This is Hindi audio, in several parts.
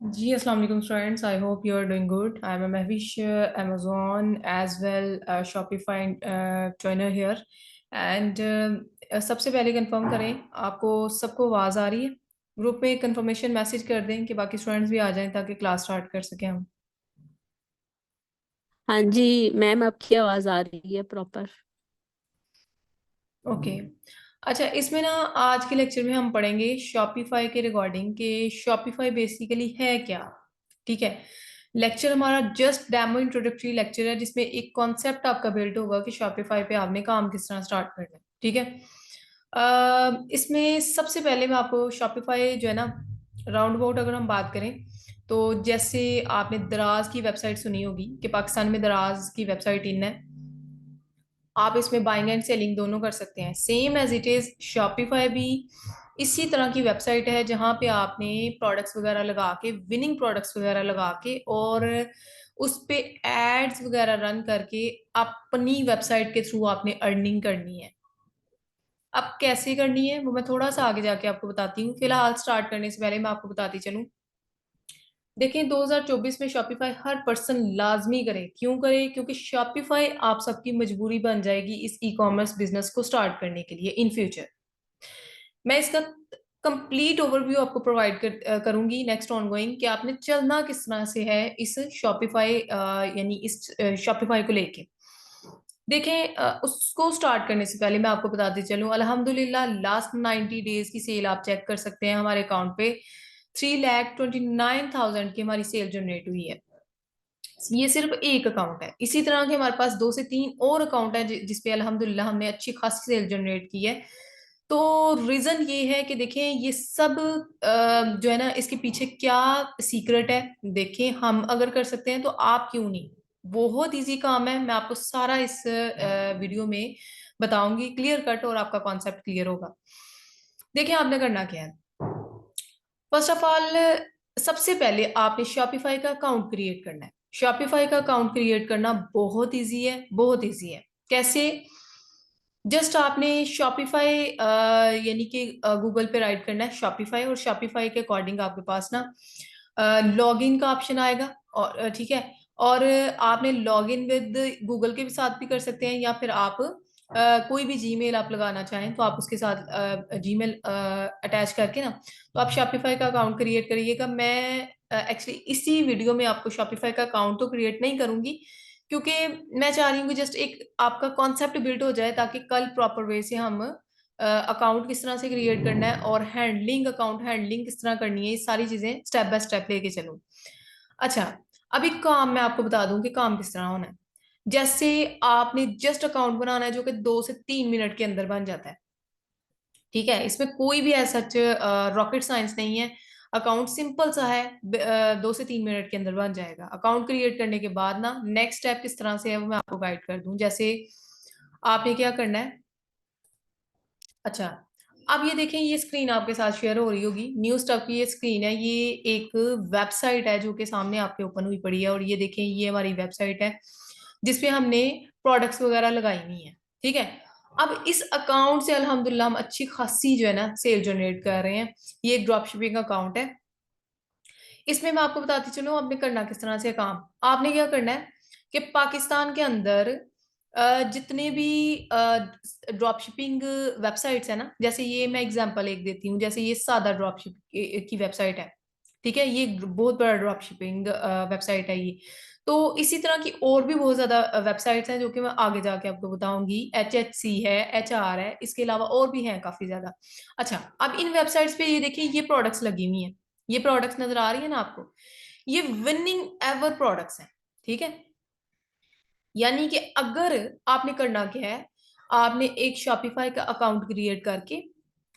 जी, अस्सलाम वालेकुम students. I hope you are doing good. I am Mahvish, Amazon as well Shopify joiner here and सबसे पहले कंफर्म करें आपको सबको आवाज़ आ रही है। ग्रुप में कंफर्मेशन मैसेज कर दें कि बाकी स्टूडेंट्स भी आ जाएं ताकि क्लास स्टार्ट कर सकें हम। हाँ जी मैम, आपकी आवाज आ रही है प्रॉपर। ओके। अच्छा, इसमें ना आज के लेक्चर में हम पढ़ेंगे शॉपिफाई के रिगार्डिंग कि शॉपिफाई बेसिकली है क्या। ठीक है। लेक्चर हमारा जस्ट डेमो इंट्रोडक्टरी लेक्चर है जिसमें एक कॉन्सेप्ट आपका बिल्ड होगा कि शॉपिफाई पे आपने काम किस तरह स्टार्ट करना है। ठीक है। इसमें सबसे पहले मैं आपको शॉपिफाई जो है ना, राउंड अबाउट अगर हम बात करें तो जैसे आपने दराज की वेबसाइट सुनी होगी कि पाकिस्तान में दराज की वेबसाइट इन है। आप इसमें बाइंग एंड सेलिंग दोनों कर सकते हैं। Same as it is Shopify भी इसी तरह की वेबसाइट है जहां पे आपने प्रोडक्ट्स वगैरह लगा के, विनिंग प्रोडक्ट्स वगैरह लगा के और उस पे एड्स वगैरह रन करके अपनी वेबसाइट के थ्रू आपने अर्निंग करनी है। अब कैसे करनी है वो मैं थोड़ा सा आगे जाके आपको बताती हूँ। फिलहाल स्टार्ट करने से पहले मैं आपको बताती चलूँ। देखें, 2024 में शॉपिफाई हर पर्सन लाजमी करे। क्यों करे? क्योंकि शॉपिफाई आप सबकी मजबूरी बन जाएगी इस ई कॉमर्स बिजनेस को स्टार्ट करने के लिए इन फ्यूचर। मैं इसका कंप्लीट ओवरव्यू आपको प्रोवाइड करूंगी नेक्स्ट ऑनगोइंग कि आपने चलना किस तरह से है इस शॉपिफाई यानी इस शॉपिफाई को लेके। देखें, उसको स्टार्ट करने से पहले मैं आपको बताती चलूं, अल्हम्दुलिल्लाह लास्ट 90 डेज की सेल आप चेक कर सकते हैं हमारे अकाउंट पे। 3,29,000 की हमारी सेल जनरेट हुई है। ये सिर्फ एक अकाउंट है। इसी तरह के हमारे पास दो से तीन और अकाउंट है जिसपे अल्हम्दुलिल्लाह हमने अच्छी खासी सेल जनरेट की है। तो रीजन ये है कि देखें ये सब जो है ना, इसके पीछे क्या सीक्रेट है। देखें, हम अगर कर सकते हैं तो आप क्यों नहीं। बहुत इजी काम है, मैं आपको सारा इस वीडियो में बताऊंगी क्लियर कट और आपका कॉन्सेप्ट क्लियर होगा। देखिए आपने करना क्या है। फर्स्ट ऑफ ऑल, सबसे पहले आपने शॉपिफाई का अकाउंट क्रिएट करना है। शॉपिफाई का अकाउंट क्रिएट करना बहुत इजी है, बहुत इजी है। कैसे? जस्ट आपने शॉपिफाई यानी कि गूगल पे राइट करना है शॉपिफाई, और शॉपिफाई के अकॉर्डिंग आपके पास ना लॉगिन का ऑप्शन आएगा। और ठीक है। और आपने लॉगिन विद गूगल के साथ भी कर सकते हैं, या फिर आप कोई भी जीमेल आप लगाना चाहें तो आप उसके साथ जीमेल अटैच करके ना, तो आप शॉपिफाई का अकाउंट क्रिएट करिएगा। मैं एक्चुअली इसी वीडियो में आपको शॉपिफाई का अकाउंट तो क्रिएट नहीं करूंगी, क्योंकि मैं चाह रही हूँ कि जस्ट एक आपका कॉन्सेप्ट बिल्ड हो जाए ताकि कल प्रॉपर वे से हम अकाउंट किस तरह से क्रिएट करना है और हैंडलिंग, अकाउंट हैंडलिंग किस तरह करनी है, ये सारी चीजें स्टेप बाय स्टेप लेके चलूं। अच्छा, अब एक काम मैं आपको बता दूं कि काम किस तरह होना है। जैसे आपने जस्ट अकाउंट बनाना है जो कि 2 से 3 मिनट के अंदर बन जाता है। ठीक है, इसमें कोई भी ऐसा रॉकेट साइंस नहीं है। अकाउंट सिंपल सा है, 2 से 3 मिनट के अंदर बन जाएगा। अकाउंट क्रिएट करने के बाद ना नेक्स्ट स्टेप किस तरह से है वो मैं आपको गाइड कर दूं। जैसे आपने क्या करना है। अच्छा, अब ये देखें, ये स्क्रीन आपके साथ शेयर हो रही होगी। न्यू स्टफ की ये स्क्रीन है, ये एक वेबसाइट है जो कि सामने आपके ओपन हुई पड़ी है। और ये देखें, ये हमारी वेबसाइट है जिसपे हमने प्रोडक्ट्स वगैरह लगाई हुई है। ठीक है। अब इस अकाउंट से अल्हम्दुलिल्लाह हम अच्छी खासी जो है ना सेल जनरेट कर रहे हैं। ये एक ड्रॉप शिपिंग अकाउंट है। इसमें मैं आपको बताती चलूं आपने करना किस तरह से काम। आपने क्या करना है कि पाकिस्तान के अंदर जितने भी ड्रॉप शिपिंग वेबसाइट्स है ना, जैसे ये मैं एग्जांपल एक देती हूँ, जैसे ये सादा ड्रॉप शिप की वेबसाइट है। ठीक है, ये बहुत बड़ा ड्रॉप शिपिंग वेबसाइट है ये। तो इसी तरह की और भी बहुत ज्यादा वेबसाइट्स हैं जो कि मैं आगे जाके आपको बताऊंगी। HHC है, HR है, इसके अलावा और भी हैं काफी ज्यादा। अच्छा, अब इन वेबसाइट्स पे ये देखिए, ये प्रोडक्ट्स लगी हुई हैं। ये प्रोडक्ट्स नजर आ रही है ना आपको? ये विनिंग एवर प्रोडक्ट्स हैं। ठीक है। यानी कि अगर आपने करना क्या है, आपने एक शॉपिफाई का अकाउंट क्रिएट करके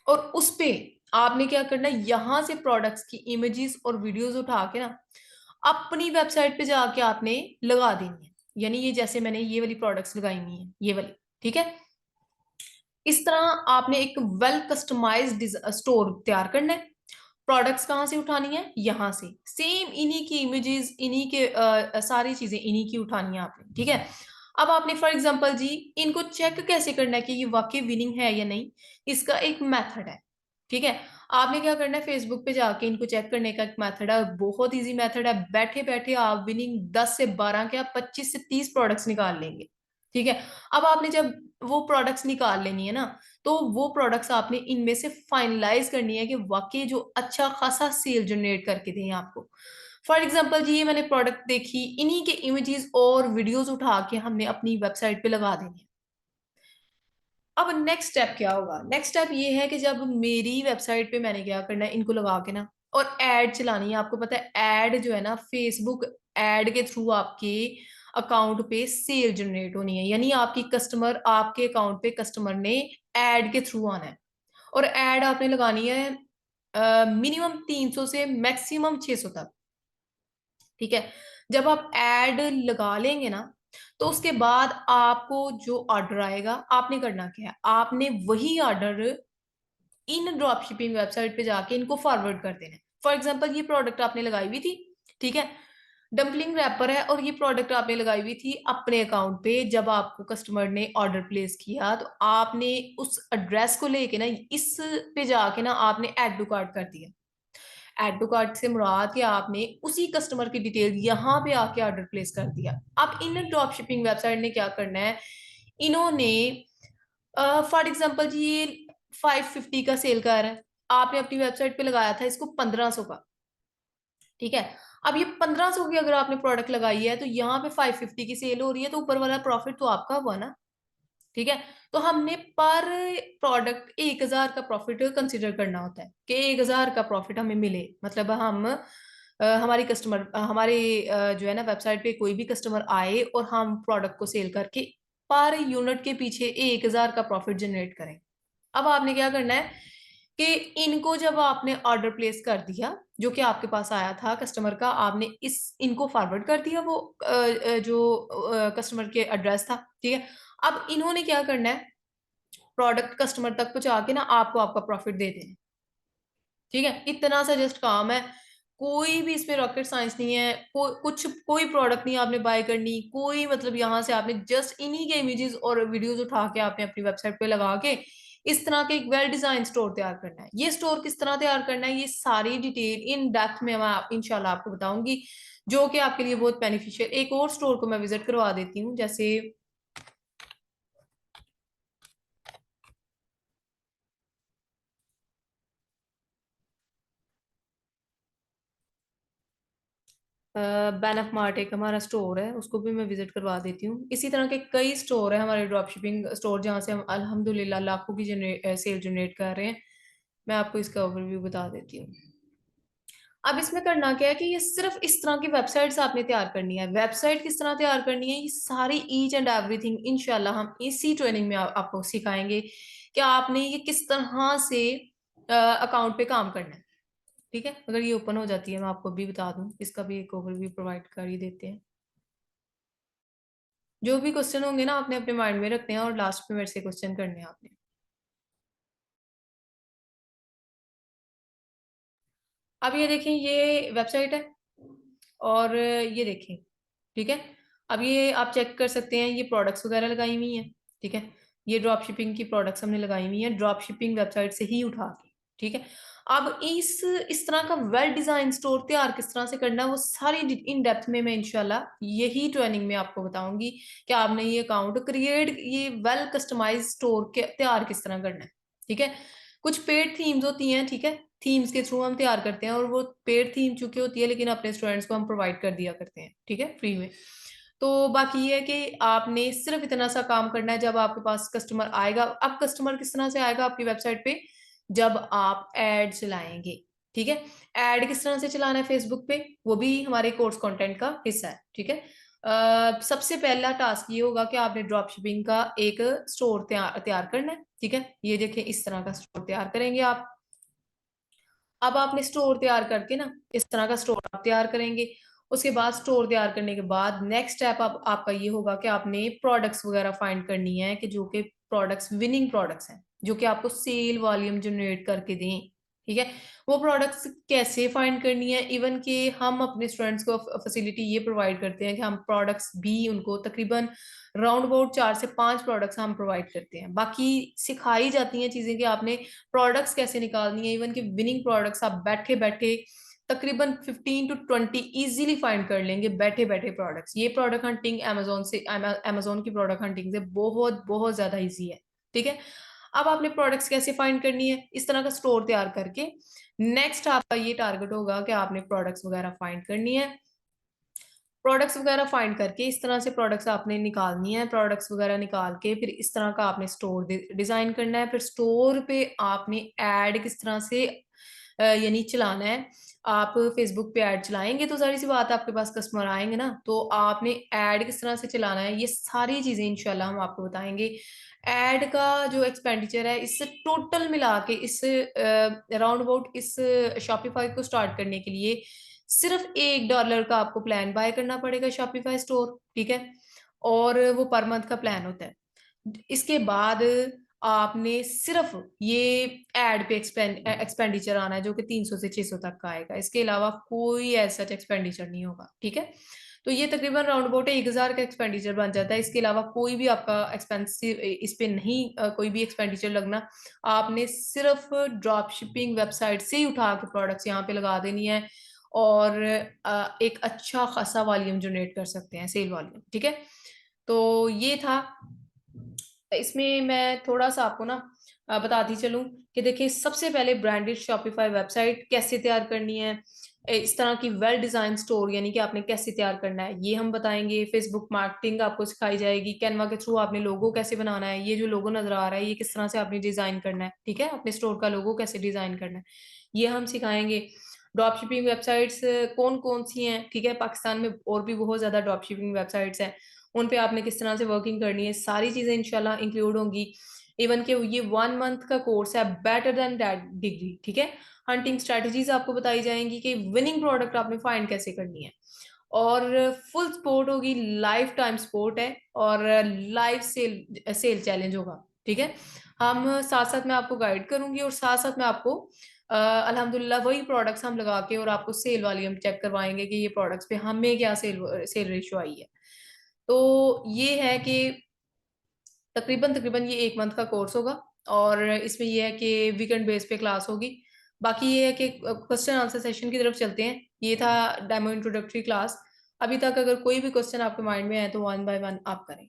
और उस पे आपने क्या करना है, यहां से प्रोडक्ट्स की इमेजेस और वीडियोस उठा के ना अपनी वेबसाइट पे जाके आपने लगा देनी है। यानी ये जैसे मैंने ये वाली प्रोडक्ट्स लगाई हुई हैं, ये वाली। ठीक है। इस तरह आपने एक वेल कस्टमाइज्ड स्टोर तैयार करना है। प्रोडक्ट्स कहाँ से उठानी है? यहाँ से। सेम इन्हीं की इमेजेस, इन्हीं के सारी चीजें इन्हीं की उठानी है आपने। ठीक है। अब आपने फॉर एग्जांपल जी इनको चेक कैसे करना है कि ये वाकई विनिंग है या नहीं, इसका एक मेथड है। ठीक है। आपने क्या करना है, फेसबुक पे जाके इनको चेक करने का एक मेथड है, बहुत इजी मेथड है। बैठे बैठे आप विनिंग 10 से 12 क्या 25 से 30 प्रोडक्ट्स निकाल लेंगे। ठीक है। अब आपने जब वो प्रोडक्ट्स निकाल लेनी है ना, तो वो प्रोडक्ट्स आपने इनमें से फाइनलाइज करनी है कि वाकई जो अच्छा खासा सेल जनरेट करके दें आपको। फॉर एग्जाम्पल जी, ये मैंने प्रोडक्ट देखी, इन्हीं के इमेजेस और वीडियोस उठा के हमने अपनी वेबसाइट पे लगा देनी है। अब नेक्स्ट स्टेप क्या होगा, नेक्स्ट स्टेप ये है कि जब मेरी वेबसाइट पे मैंने क्या करना है, इनको लगा के ना और एड चलानी है। आपको पता है एड जो है ना, फेसबुक एड के थ्रू आपके अकाउंट पे सेल जनरेट होनी है, यानी आपकी कस्टमर आपके अकाउंट पे कस्टमर ने एड के थ्रू आना है। और एड आपने लगानी है मिनिमम 300 से मैक्सिमम 600 तक। ठीक है। जब आप एड लगा लेंगे ना, तो उसके बाद आपको जो ऑर्डर आएगा, आपने करना क्या है, आपने वही order in drop shipping website पे जाके इनको फॉरवर्ड कर देना है। फॉर एग्जाम्पल ये प्रोडक्ट आपने लगाई हुई थी, ठीक है, डम्पलिंग रैपर है, और ये प्रोडक्ट आपने लगाई हुई थी अपने अकाउंट पे। जब आपको कस्टमर ने ऑर्डर प्लेस किया, तो आपने उस एड्रेस को लेके ना इस पे जाके ना आपने एड टू कार्ट कर दिया। एड टू कार्ट से मुराद कि आपने उसी कस्टमर की डिटेल यहाँ पे आके ऑर्डर प्लेस कर दिया। अब इन ड्रॉप शिपिंग वेबसाइट ने क्या करना है, इन्होंने फॉर एग्जांपल जी ये 550 का सेल कर रहा है, आपने अपनी वेबसाइट पे लगाया था इसको 1500 का। ठीक है। अब ये 1500 की अगर आपने प्रोडक्ट लगाई है, तो यहाँ पे 550 की सेल हो रही है, तो ऊपर वाला प्रॉफिट तो आपका हुआ ना। ठीक है। तो हमने पर प्रोडक्ट 1000 का प्रॉफिट कंसिडर करना होता है कि 1000 का प्रॉफिट हमें मिले। मतलब हम हमारी कस्टमर हमारे जो है ना वेबसाइट पे कोई भी कस्टमर आए और हम प्रोडक्ट को सेल करके पर यूनिट के पीछे 1000 का प्रॉफिट जनरेट करें। अब आपने क्या करना है कि इनको जब आपने ऑर्डर प्लेस कर दिया, जो कि आपके पास आया था कस्टमर का, आपने इस इनको फॉरवर्ड कर दिया वो जो कस्टमर के एड्रेस था। ठीक है। अब इन्होंने क्या करना है, प्रोडक्ट कस्टमर तक पहुंचा के ना आपको आपका प्रॉफिट दे देना। ठीक है। इतना सा जस्ट काम है, कोई भी इसमें रॉकेट साइंस नहीं है। कोई प्रोडक्ट नहीं आपने बाय करनी, कोई मतलब यहाँ से आपने जस्ट इन्हीं के इमेजेस और वीडियोस उठा के आपने अपनी वेबसाइट पे लगा के इस तरह के एक वेल डिजाइन स्टोर तैयार करना है। ये स्टोर किस तरह तैयार करना है, ये सारी डिटेल इन डेप्थ में मैं इंशाल्लाह आपको बताऊंगी, जो कि आपके लिए बहुत बेनिफिशियल। एक और स्टोर को मैं विजिट करवा देती हूँ, जैसे बैन ऑफ मार्ट एक हमारा स्टोर है, उसको भी मैं विजिट करवा देती हूँ। इसी तरह के कई स्टोर है हमारे ड्रॉप शिपिंग स्टोर, जहाँ से हम अल्हम्दुलिल्लाह लाखों की सेल जनरेट कर रहे हैं। मैं आपको इसका ओवरव्यू बता देती हूँ। अब इसमें करना क्या है कि ये सिर्फ इस तरह की वेबसाइट्स आपने तैयार करनी है। वेबसाइट किस तरह तैयार करनी है, ये सारी ईच एंड एवरीथिंग इंशाल्लाह हम इसी ट्रेनिंग में आपको सिखाएंगे कि आपने ये किस तरह से अकाउंट पे काम करना है। ठीक है। अगर ये ओपन हो जाती है, मैं आपको भी बता दूं, इसका भी एक ओवरव्यू प्रोवाइड कर ही देते हैं। जो भी क्वेश्चन होंगे ना, आपने अपने माइंड में रखने हैं और लास्ट में मेरे से क्वेश्चन करने हैं आपने। अब ये देखें, ये वेबसाइट है और ये देखें। ठीक है। अब ये आप चेक कर सकते हैं, ये प्रोडक्ट्स वगैरह लगाई हुई हैं। ठीक है। ये ड्रॉप शिपिंग की प्रोडक्ट्स हमने लगाई हुई हैं, ड्रॉप शिपिंग वेबसाइट से ही उठा के। ठीक है। अब इस तरह का वेल डिजाइन स्टोर तैयार किस तरह से करना है, वो सारी इन डेप्थ में मैं इंशाल्लाह यही ट्रेनिंग में आपको बताऊंगी कि आपने ये अकाउंट क्रिएट, ये वेल कस्टमाइज स्टोर के तैयार किस तरह करना है। ठीक है। कुछ पेड थीम्स होती हैं, ठीक है, थीम्स के थ्रू हम तैयार करते हैं, और वो पेड थीम चूंकि होती है, लेकिन अपने स्टूडेंट्स को हम प्रोवाइड कर दिया करते हैं, ठीक है, फ्री में। तो बाकी ये है कि आपने सिर्फ इतना सा काम करना है। जब आपके पास कस्टमर आएगा, अब कस्टमर किस तरह से आएगा आपकी वेबसाइट पे, जब आप एड चलाएंगे। ठीक है। एड किस तरह से चलाना है फेसबुक पे, वो भी हमारे कोर्स कंटेंट का हिस्सा है। ठीक है। सबसे पहला टास्क ये होगा कि आपने ड्रॉप शिपिंग का एक स्टोर तैयार तैयार करना है। ठीक है। ये देखें, इस तरह का स्टोर तैयार करेंगे आप। अब आपने स्टोर तैयार करके ना, इस तरह का स्टोर आप तैयार करेंगे। उसके बाद स्टोर तैयार करने के बाद नेक्स्ट स्टेप आपका ये होगा कि आपने प्रोडक्ट्स वगैरह फाइंड करनी है, कि जो कि प्रोडक्ट्स विनिंग प्रोडक्ट्स हैं, जो कि आपको सेल वॉल्यूम जनरेट करके दें। ठीक है। वो प्रोडक्ट्स कैसे फाइंड करनी है, इवन कि हम अपने स्टूडेंट्स को फैसिलिटी ये प्रोवाइड करते हैं कि हम प्रोडक्ट्स भी उनको तकरीबन राउंड अबाउट 4 से 5 प्रोडक्ट्स हम प्रोवाइड करते हैं। बाकी सिखाई जाती हैं चीजें कि आपने प्रोडक्ट्स कैसे निकालनी है, इवन कि विनिंग प्रोडक्ट्स आप बैठे बैठे तकरीबन 15 to 20 इजीली फाइंड कर लेंगे बैठे बैठे प्रोडक्ट्स। ये प्रोडक्ट हंटिंग अमेजोन की प्रोडक्ट हंटिंग से बहुत बहुत ज्यादा इजी है। ठीक है। अब आपने प्रोडक्ट्स कैसे फाइंड करनी है, इस तरह का स्टोर तैयार करके नेक्स्ट आपका ये टारगेट होगा कि आपने प्रोडक्ट्स वगैरह फाइंड करनी है। प्रोडक्ट्स वगैरह फाइंड करके इस तरह से प्रोडक्ट्स आपने निकालनी है, प्रोडक्ट्स वगैरह निकाल के फिर इस तरह का आपने स्टोर डिजाइन करना है। फिर स्टोर पे आपने ऐड किस तरह से यानी चलाना है। आप फेसबुक पे ऐड चलाएंगे तो सारी सी बात है, आपके पास कस्टमर आएंगे ना, तो आपने ऐड किस तरह से चलाना है, ये सारी चीजें इंशाल्लाह हम आपको बताएंगे। ऐड का जो एक्सपेंडिचर है इससे टोटल मिला के इस राउंड अबाउट इस शॉपिफाई को स्टार्ट करने के लिए सिर्फ $1 का आपको प्लान बाय करना पड़ेगा शॉपिफाई स्टोर। ठीक है। और वो पर मंथ का प्लान होता है। इसके बाद आपने सिर्फ ये एड पे एक्सपेंडिचर आना है जो कि 300 से 600 तक का आएगा। इसके अलावा कोई ऐसा एक्सपेंडिचर नहीं होगा। ठीक है। तो ये तकरीबन राउंड अबाउट 1,000 का एक्सपेंडिचर बन जाता है। इसके अलावा कोई भी आपका एक्सपेंसिव इस पे नहीं कोई भी एक्सपेंडिचर लगना। आपने सिर्फ ड्रॉप शिपिंग वेबसाइट से ही उठा के प्रोडक्ट्स यहाँ पे लगा देनी है और एक अच्छा खासा वॉल्यूम जनरेट कर सकते हैं, सेल वॉल्यूम। ठीक है। तो ये था। इसमें मैं थोड़ा सा आपको ना बताती चलूं कि देखिए सबसे पहले ब्रांडेड शॉपिफाई वेबसाइट कैसे तैयार करनी है। इस तरह की वेल डिजाइन स्टोर यानी कि आपने कैसे तैयार करना है ये हम बताएंगे। फेसबुक मार्केटिंग आपको सिखाई जाएगी। कैनवा के थ्रू आपने लोगो कैसे बनाना है, ये जो लोगो नजर आ रहा है ये किस तरह से आपने डिजाइन करना है। ठीक है। अपने स्टोर का लोगो कैसे डिजाइन करना है ये हम सिखाएंगे। ड्रॉप शिपिंग वेबसाइट्स कौन कौन सी हैं, ठीक है, पाकिस्तान में और भी बहुत ज्यादा ड्रॉप शिपिंग वेबसाइट्स हैं, उन पे आपने किस तरह से वर्किंग करनी है, सारी चीजें इंशाल्लाह इंक्लूड होंगी। इवन कि ये 1 मंथ का कोर्स है, बेटर देन दैट डिग्री। ठीक है। हंटिंग स्ट्रेटजीज आपको बताई जाएंगी कि विनिंग प्रोडक्ट आपने फाइंड कैसे करनी है। और फुल सपोर्ट होगी, लाइफ टाइम सपोर्ट है और लाइव सेल सेल चैलेंज होगा। ठीक है। हम साथ साथ मैं आपको गाइड करूंगी और साथ साथ मैं आपको अल्हम्दुलिल्लाह वही प्रोडक्ट्स हम लगा के और आपको सेल वाली हम चेक करवाएंगे कि ये प्रोडक्ट्स पे हमें क्या सेल सेल रेशियो आई है। तो ये है कि तकरीबन तकरीबन ये 1 मंथ का कोर्स होगा और इसमें ये है कि वीकेंड बेस पे क्लास होगी। बाकी ये है कि क्वेश्चन आंसर सेशन की तरफ चलते हैं। ये था डेमो इंट्रोडक्टरी क्लास। अभी तक अगर कोई भी क्वेश्चन आपके माइंड में है तो 1 बाय 1 आप करें।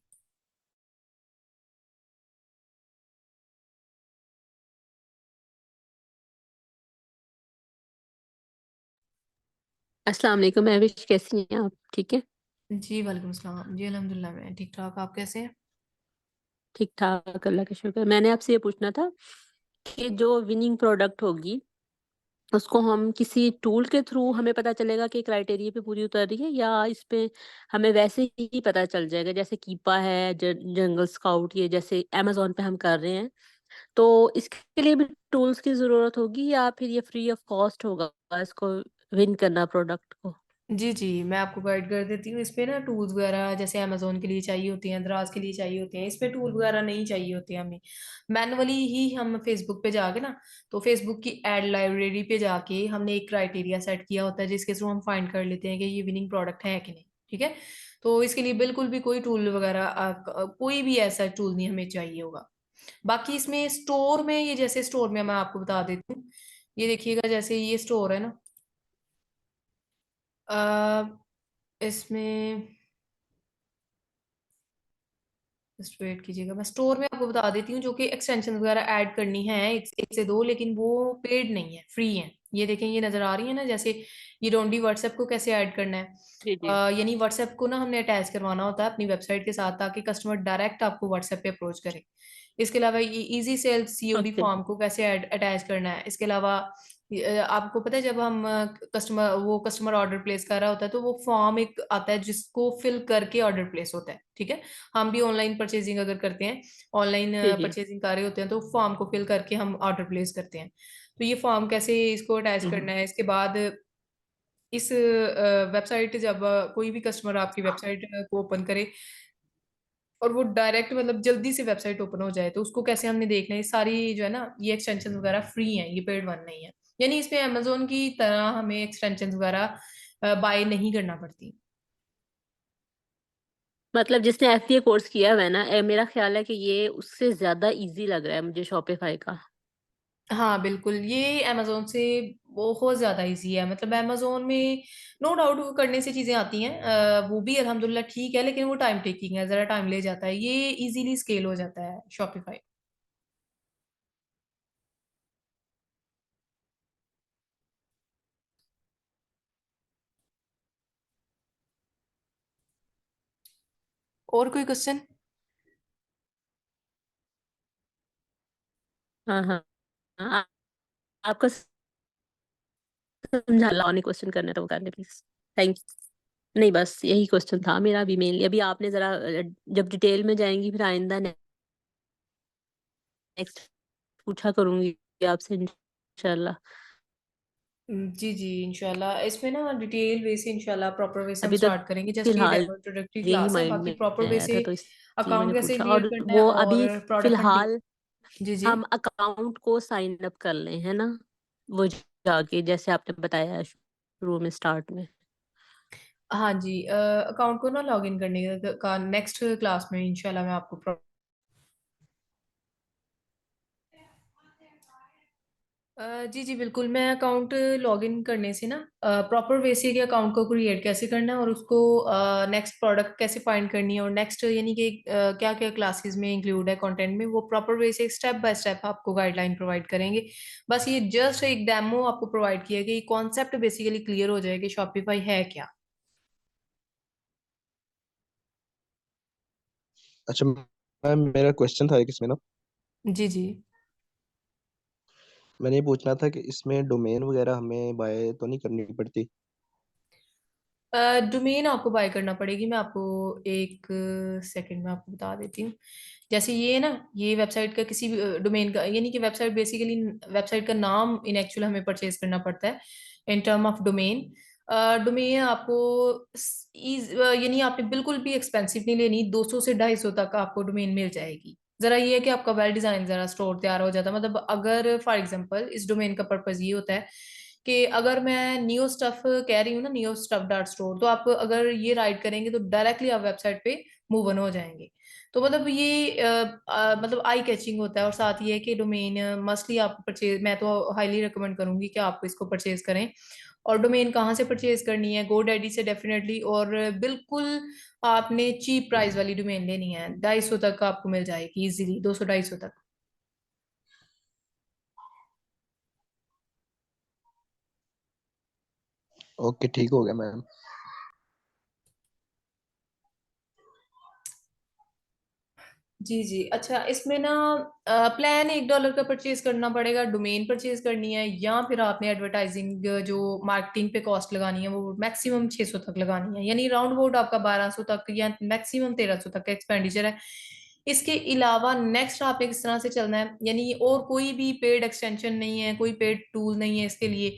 अस्सलाम वालेकुम महविश, कैसी हैं आप? ठीक है। जी वालेकुम सलाम जी, अल्हम्दुलिल्लाह मैं ठीक ठाक। आप कैसे हैं? ठीक ठाक, अल्लाह का शुक्र। मैंने आपसे ये पूछना था कि जो विनिंग प्रोडक्ट होगी उसको हम किसी टूल के थ्रू हमें पता चलेगा कि क्राइटेरिया पे पूरी उतर रही है, या इस पे हमें वैसे ही पता चल जाएगा जैसे कीपा है, जंगल स्काउट, ये जैसे अमेजोन पे हम कर रहे हैं, तो इसके लिए भी टूल्स की जरूरत होगी या फिर ये फ्री ऑफ कॉस्ट होगा इसको विन करना प्रोडक्ट को? जी जी, मैं आपको गाइड कर देती हूँ। इस पे ना टूल्स वगैरह जैसे अमेजोन के लिए चाहिए होती हैं, दराज के लिए चाहिए होते हैं, इस पे टूल वगैरह नहीं चाहिए होते हमें। मैनुअली ही हम फेसबुक पे जाके ना, तो फेसबुक की एड लाइब्रेरी पे जाके हमने एक क्राइटेरिया सेट किया होता है जिसके थ्रू हम फाइंड कर लेते हैं कि ये विनिंग प्रोडक्ट है कि नहीं। ठीक है। तो इसके लिए बिल्कुल भी कोई टूल वगैरह कोई भी ऐसा टूल नहीं हमें चाहिए होगा। बाकी इसमें स्टोर में, ये जैसे स्टोर में मैं आपको बता देती हूँ। ये देखिएगा जैसे ये स्टोर है ना, इसमें जस्ट वेट कीजिएगा, मैं स्टोर में आपको बता देती हूँ जो कि एक्सटेंशन वगैरह ऐड करनी है एक से दो, लेकिन वो पेड नहीं है, फ्री है। ये देखें, ये नजर आ रही है ना, जैसे ये डोंडी व्हाट्सएप को कैसे ऐड करना है। जी जी। यानी व्हाट्सएप को ना हमने अटैच करवाना होता है अपनी वेबसाइट के साथ ताकि कस्टमर डायरेक्ट आपको व्हाट्सएप पे अप्रोच करे। इसके अलावा ये easy sell COD okay. Form को कैसे अटैच करना है। इसके अलावा आपको पता है जब हम कस्टमर ऑर्डर प्लेस कर रहा होता है तो वो फॉर्म एक आता है जिसको फिल करके ऑर्डर प्लेस होता है। ठीक है। हम भी ऑनलाइन परचेजिंग अगर करते हैं, ऑनलाइन जी जी। परचेजिंग कर रहे होते हैं तो फॉर्म को फिल करके हम ऑर्डर प्लेस करते हैं। तो ये फॉर्म कैसे इसको अटैच करना है, इसके बाद इस वेबसाइट जब कोई भी कस्टमर आपकी वेबसाइट को ओपन करे और वो डायरेक्ट मतलब जल्दी से वेबसाइट ओपन हो जाए तो उसको कैसे हमने देखना है, ये सारी जो है ना ये एक्सटेंशन वगैरह फ्री हैं, ये पेड वन नहीं है। यानी इसमें अमेजोन की तरह हमें एक्सटेंशन वगैरह बाय नहीं करना पड़ती। मतलब जिसने एफबीए कोर्स किया हुआ है ना, मेरा ख्याल है कि ये उससे ज्यादा इजी लग रहा है मुझे शॉपिफाई का। हाँ बिल्कुल, ये अमेजोन से बहुत ज्यादा इजी है। मतलब अमेजोन में नो डाउट वो करने से चीजें आती हैं, वो भी अल्हम्दुलिल्लाह ठीक है, लेकिन वो टाइम टेकिंग है, जरा टाइम ले जाता है। ये इजीली स्केल हो जाता है शॉपिफाई। और कोई क्वेश्चन? हाँ हाँ हाँ, आपका समझा ला नहीं, क्वेश्चन करने तो करने प्लीज। Thank you. नहीं बस यही क्वेश्चन था मेरा भी मेनली। अभी आपने जरा जब डिटेल में जाएंगी फिर आइंदा नेक्स्ट पूछा करूंगी आपसे इंशाल्लाह। जी जी, इंशाल्लाह इसमें ना डिटेल वे से इंशाल्लाह प्रॉपर वे से हम अभी तक स्टार्ट करेंगे। जस्ट ये फिलहाल डेमो इंट्रोडक्टरी यही क्लास है, माइंड बाकी में प्रॉपर वे आया से था तो इसलिए मैंने अकाउंट कैसे पूछा। क्रिएट और करना है वो और अभी प्रोडक्ट हंटिंग। फिलहाल जी जी। हम अकाउंट को साइन अप कर लें, है ना? वो जाके जैसे आपने बताया शुरू में स्टार्ट में। हाँ जी, अकाउंट को ना लॉग इन करने का नेक्स्ट क्लास में इंशाल्लाह मैं आपको जी जी बिल्कुल। मैं अकाउंट लॉगिन करने से ना प्रॉपर वे से कि अकाउंट को क्रिएट कैसे करना है और उसको नेक्स्ट प्रोडक्ट कैसे फाइंड करनी है और नेक्स्ट यानी कि क्या क्या क्लासेस में इंक्लूड है कंटेंट में, वो प्रॉपर वे से स्टेप बाय स्टेप आपको गाइडलाइन प्रोवाइड करेंगे। बस ये जस्ट एक डेमो आपको प्रोवाइड किया कि कॉन्सेप्ट बेसिकली क्लियर हो जाए कि शॉपिफाई है क्या। अच्छा मैम, मेरा क्वेश्चन था एक इसमें ना। जी जी। मैंने ये पूछना था कि इसमें डोमेन वगैरह हमें बाय तो नहीं करनी पड़ती? डोमेन आपको बाय करना पड़ेगी। मैं आपको एक सेकंड में आपको बता देती हूँ। जैसे ये ना, ये वेबसाइट का किसी भी डोमेन का, यानी कि वेबसाइट बेसिकली वेबसाइट का नाम इन एक्चुअल हमें परचेज करना पड़ता है in term of domain. Domain आपको यानी आपने बिल्कुल भी एक्सपेंसिव नहीं लेनी, 200 से 250 तक आपको डोमेन मिल जाएगी। जरा ये है कि आपका वेल डिजाइन जरा स्टोर तैयार हो जाता है। मतलब अगर फॉर एग्जांपल इस डोमेन का पर्पज ये होता है कि अगर मैं नियो स्टफ कह रही हूँ ना, नियो स्टफ डॉट स्टोर, तो आप अगर ये राइट करेंगे तो डायरेक्टली आप वेबसाइट पे मूव ऑन हो जाएंगे। तो मतलब ये मतलब आई कैचिंग होता है। और साथ ये है कि डोमेन मस्टली आप परचेज, मैं तो हाईली रिकमेंड करूंगी कि आप इसको परचेज करें। और डोमेन कहाँ से परचेज करनी है? गोडैडी से डेफिनेटली। और बिल्कुल आपने चीप प्राइस वाली डोमेन लेनी है, 250 तक आपको मिल जाएगी इजीली, 200 250 तक। ओके ठीक हो गया मैम। जी जी। अच्छा, इसमें ना प्लान $1 का परचेज करना पड़ेगा, डोमेन परचेज करनी है, या फिर आपने एडवर्टाइजिंग जो मार्केटिंग पे कॉस्ट लगानी है वो मैक्सिमम 600 तक लगानी है। यानी राउंड अबाउट आपका 1200 तक या मैक्सिमम 1300 तक का एक्सपेंडिचर है। इसके अलावा नेक्स्ट आपने किस तरह से चलना है, यानी और कोई भी पेड एक्सटेंशन नहीं है, कोई पेड टूल नहीं है इसके लिए।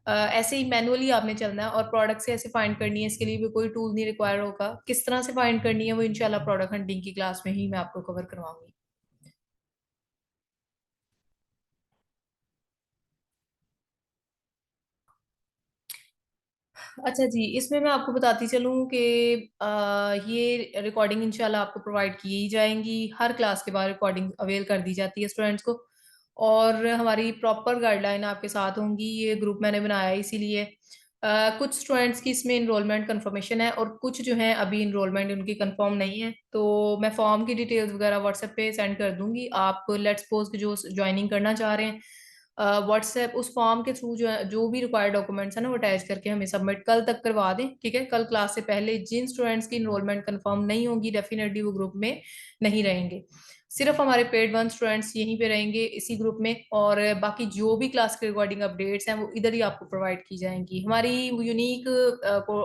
ऐसे ही मैनुअली आपने चलना है और प्रोडक्ट से ऐसे फाइंड करनी है, इसके लिए भी कोई टूल नहीं रिक्वायर होगा। किस तरह से फाइंड करनी है वो इंशाल्लाह प्रोडक्ट हंटिंग की क्लास में ही मैं आपको कवर करवाऊंगी। अच्छा जी, इसमें मैं आपको बताती चलूँ कि ये रिकॉर्डिंग इंशाल्लाह आपको प्रोवाइड की जाएंगी। हर क्लास के बाद रिकॉर्डिंग अवेल कर दी जाती है स्टूडेंट्स को। और हमारी प्रॉपर गाइडलाइन आपके साथ होंगी। ये ग्रुप मैंने बनाया है इसीलिए। कुछ स्टूडेंट्स की इसमें इनरोलमेंट कंफर्मेशन है और कुछ जो हैं अभी इनरोलमेंट उनकी कंफर्म नहीं है। तो मैं फॉर्म की डिटेल्स वगैरह व्हाट्सएप पे सेंड कर दूंगी। आप लेट्स सपोज कि जो ज्वाइनिंग करना चाह रहे हैं, व्हाट्सएप उस फॉर्म के थ्रू जो है, जो भी रिक्वायर्ड डॉक्यूमेंट्स है ना वो अटैच करके हमें सबमिट कल तक करवा दें। ठीक है, कल क्लास से पहले जिन स्टूडेंट्स की इनरोलमेंट कंफर्म नहीं होगी डेफिनेटली वो ग्रुप में नहीं रहेंगे। सिर्फ हमारे पेड वन स्टूडेंट्स यहीं पे रहेंगे इसी ग्रुप में, और बाकी जो भी क्लास के रिकॉर्डिंग अपडेट्स हैं वो इधर ही आपको प्रोवाइड की जाएंगी। हमारी यूनिक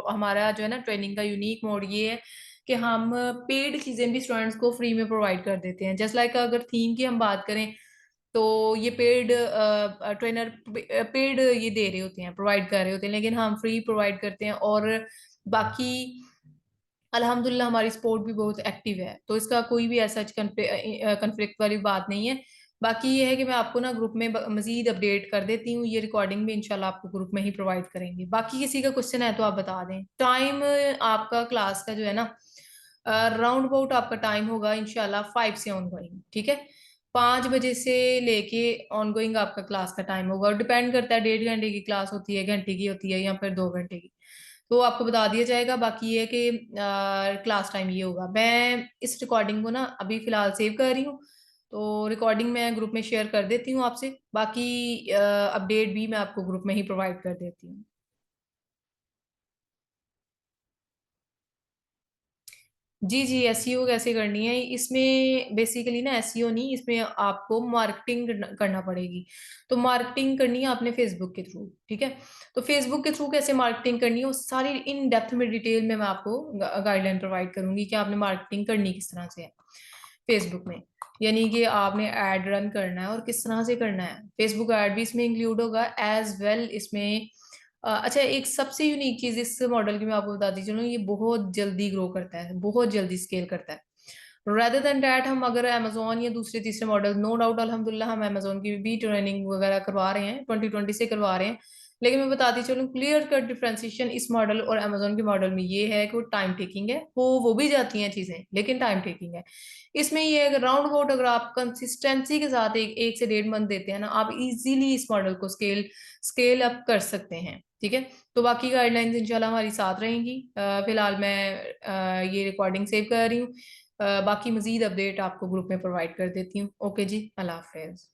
हमारा जो है ना ट्रेनिंग का यूनिक मोड ये है कि हम पेड चीजें भी स्टूडेंट्स को फ्री में प्रोवाइड कर देते हैं। जस्ट लाइक अगर थीम की हम बात करें तो ये पेड ट्रेनर पेड ये दे रहे होते हैं, प्रोवाइड कर रहे होते हैं, लेकिन हम फ्री प्रोवाइड करते हैं। और बाकी अल्हम्दुलिल्लाह हमारी स्पोर्ट भी बहुत एक्टिव है, तो इसका कोई भी ऐसा कन्फ्लिक्ट वाली बात नहीं है। बाकी ये है कि मैं आपको ना ग्रुप में मजीद अपडेट कर देती हूँ, ये रिकॉर्डिंग भी इंशाल्लाह आपको ग्रुप में ही प्रोवाइड करेंगे। बाकी किसी का क्वेश्चन है तो आप बता दें। टाइम आपका क्लास का जो है ना, राउंड अबाउट आपका टाइम होगा इंशाल्लाह 5 से ऑन गोइंग, ठीक है। 5 बजे से लेके ऑन गोइंग आपका क्लास का टाइम होगा, और डिपेंड करता है 1.5 घंटे की क्लास होती है, घंटे की होती है, या फिर 2 घंटे की, तो आपको बता दिया जाएगा। बाकी ये है कि क्लास टाइम ये होगा। मैं इस रिकॉर्डिंग को ना अभी फिलहाल सेव कर रही हूँ, तो रिकॉर्डिंग मैं ग्रुप में शेयर कर देती हूँ आपसे। बाकी अपडेट भी मैं आपको ग्रुप में ही प्रोवाइड कर देती हूँ। जी जी, एसईओ कैसे करनी है इसमें? बेसिकली ना एसईओ नहीं, इसमें आपको मार्केटिंग करना पड़ेगी। तो मार्केटिंग करनी है आपने फेसबुक के थ्रू, ठीक है। तो फेसबुक के थ्रू कैसे मार्केटिंग करनी है, वो सारी इन डेप्थ में डिटेल में मैं आपको गाइडलाइन प्रोवाइड करूंगी कि आपने मार्केटिंग करनी किस तरह से है फेसबुक में। यानी कि आपने एड रन करना है और किस तरह से करना है। फेसबुक एड भी इसमें इंक्लूड होगा एज वेल इसमें। अच्छा, एक सबसे यूनिक चीज इस मॉडल की मैं आपको बताती चलूँ, ये बहुत जल्दी ग्रो करता है, बहुत जल्दी स्केल करता है। रेदर देन डैट हम अगर अमेजोन या दूसरे तीसरे मॉडल, नो डाउट अल्हम्दुलिल्लाह हम अमेजोन की भी ट्रेनिंग वगैरह करवा रहे हैं, 2020 से करवा रहे हैं। लेकिन मैं बताती चलूँ, क्लियर कट डिफरेंशिएशन इस मॉडल और अमेजोन के मॉडल में ये है कि वो टाइम टेकिंग है, वो भी जाती हैं चीजें, लेकिन टाइम टेकिंग है। इसमें ये है कि राउंड अबाउट अगर आप कंसिस्टेंसी के साथ एक से 1.5 मंथ देते हैं ना, आप इजीली इस मॉडल को स्केल अप कर सकते हैं, ठीक है। तो बाकी गाइडलाइंस इंशाल्लाह हमारी साथ रहेंगी। फिलहाल मैं ये रिकॉर्डिंग सेव कर रही हूँ। बाकी मजीद अपडेट आपको ग्रुप में प्रोवाइड कर देती हूँ। ओके जी, अल्लाह हाफिज।